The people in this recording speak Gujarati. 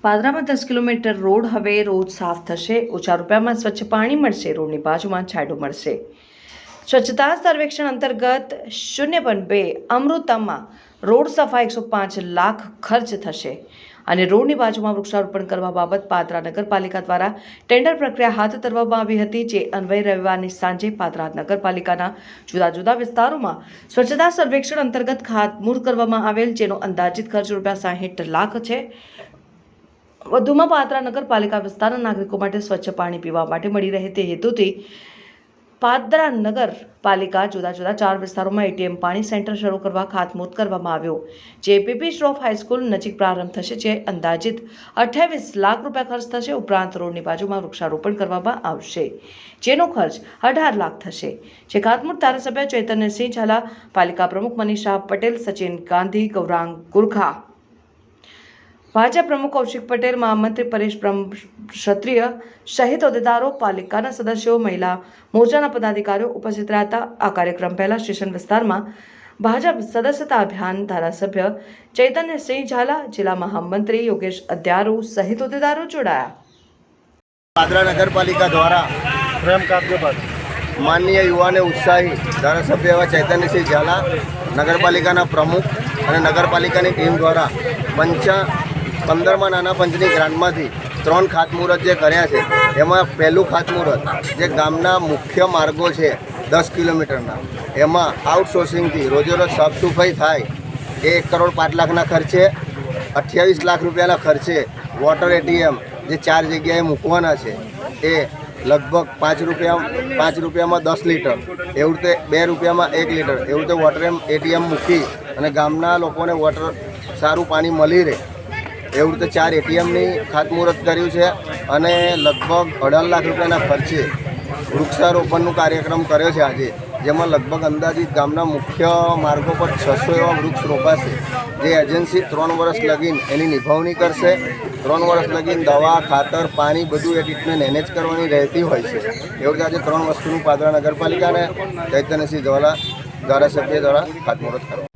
પાદરામાં 10 કિલોમીટર રોડ હવે રોજ સાફ થશે। ઓછા રૂપિયામાં સ્વચ્છ પાણી મળશે। રોડની બાજુમાં છાંયડો મળશે। સ્વચ્છતા સર્વેક્ષણ અંતર્ગત 0.2 અમૃતમાં રોડ સફાઈ 105 લાખ ખર્ચ થશે અને રોડની બાજુમાં વૃક્ષારોપણ કરવા બાબત પાદરા નગરપાલિકા દ્વારા ટેન્ડર પ્રક્રિયા હાથ ધરવામાં આવી હતી, જે અન્વયે રવિવારની સાંજે પાદરા નગરપાલિકાના જુદા જુદા વિસ્તારોમાં સ્વચ્છતા સર્વેક્ષણ અંતર્ગત ખાતમુહૂર્ત કરવામાં આવેલ, જેનો અંદાજિત ખર્ચ ₹60 લાખ છે। વધુમાં પાદરા નગરપાલિકા વિસ્તારના નાગરિકો માટે સ્વચ્છ પાણી પીવા માટે મળી રહે તે હેતુથી પાદરા નગરપાલિકા જુદા જુદા 4 વિસ્તારોમાં એટીએમ પાણી સેન્ટર શરૂ કરવા ખાતમુહૂર્ત કરવામાં આવ્યો, જે પીપી શ્રોફ હાઈસ્કૂલ નજીક પ્રારંભ થશે, જે અંદાજિત ₹28 લાખ ખર્ચ થશે। ઉપરાંત રોડની બાજુમાં વૃક્ષારોપણ કરવામાં આવશે, જેનો ખર્ચ ₹18 લાખ થશે, જે ખાતમુહૂર્ત ધારાસભ્ય ચૈતન્યસિંહ ઝાલા, પાલિકા પ્રમુખ મનીષા પટેલ, સચિન ગાંધી, ગૌરાંગ ગુરખા, ભાજપ પ્રમુખ કૌશિક પટેલ, મહામંત્રી પરેશ ક્ષત્રિય સહિત હોદ્દેદારો, પાલિકાના સદસ્યો, મહિલા મોરચાના પદાધિકારીઓ ઉપસ્થિત રહ્યા હતા। આ કાર્યક્રમ પહેલા સ્ટેશન વિસ્તારમાં ભાજપ સદસ્યતા અભિયાન ધારાસભ્ય ચૈતન્યસિંહ ઝાલા, જિલ્લા મહામંત્રી યોગેશ અદ્યારુ સહિત હોદ્દેદારો જોડાયા। પાદરા નગરપાલિકા દ્વારા માનનીય યુવા અને ઉત્સાહી ધારાસભ્ય એવા ચૈતન્યસિંહ ઝાલા, નગરપાલિકાના પ્રમુખ અને નગરપાલિકાની ટીમ દ્વારા 15માં નાના પંચની ગ્રાન્ટમાંથી 3 ખાતમુહૂર્ત જે કર્યા છે, એમાં પહેલું ખાતમુહૂર્ત જે ગામના મુખ્ય માર્ગો છે 10 કિલોમીટરના, એમાં આઉટસોર્સિંગથી રોજેરોજ સાફ સફાઈ થાય એ 1 કરોડ 5 લાખના ખર્ચે, 28 લાખ રૂપિયાના ખર્ચે વોટર એટીએમ જે 4 જગ્યાએ મૂકવાના છે એ લગભગ 5 રૂપિયામાં 10 લીટર, એવું રીતે 2 રૂપિયામાં 1 લીટર, એવું રીતે વોટર એટીએમ મૂકી અને ગામના લોકોને વોટર સારું પાણી મળી રહે એવું રીતે 4 એટીએમની ખાતમુહૂર્ત કર્યું છે અને લગભગ 18 લાખ રૂપિયાના ખર્ચે વૃક્ષારોપણનું કાર્યક્રમ કર્યો છે આજે, જેમાં લગભગ અંદાજિત ગામના મુખ્ય માર્ગો પર 600 એવા વૃક્ષ રોપાશે, જે એજન્સી 3 વર્ષ લગીન એની નિભાવણી કરશે। 3 વર્ષ લગીન દવા, ખાતર, પાણી બધું એ ટ્રીટમેન્ટ મેનેજ કરવાની રહેતી હોય છે। એવું આજે 3 વસ્તુનું પાદરા નગરપાલિકાને ચૈતન્યસિંહ ઝાલા ધારાસભ્ય દ્વારા ખાતમુહૂર્ત કરવા।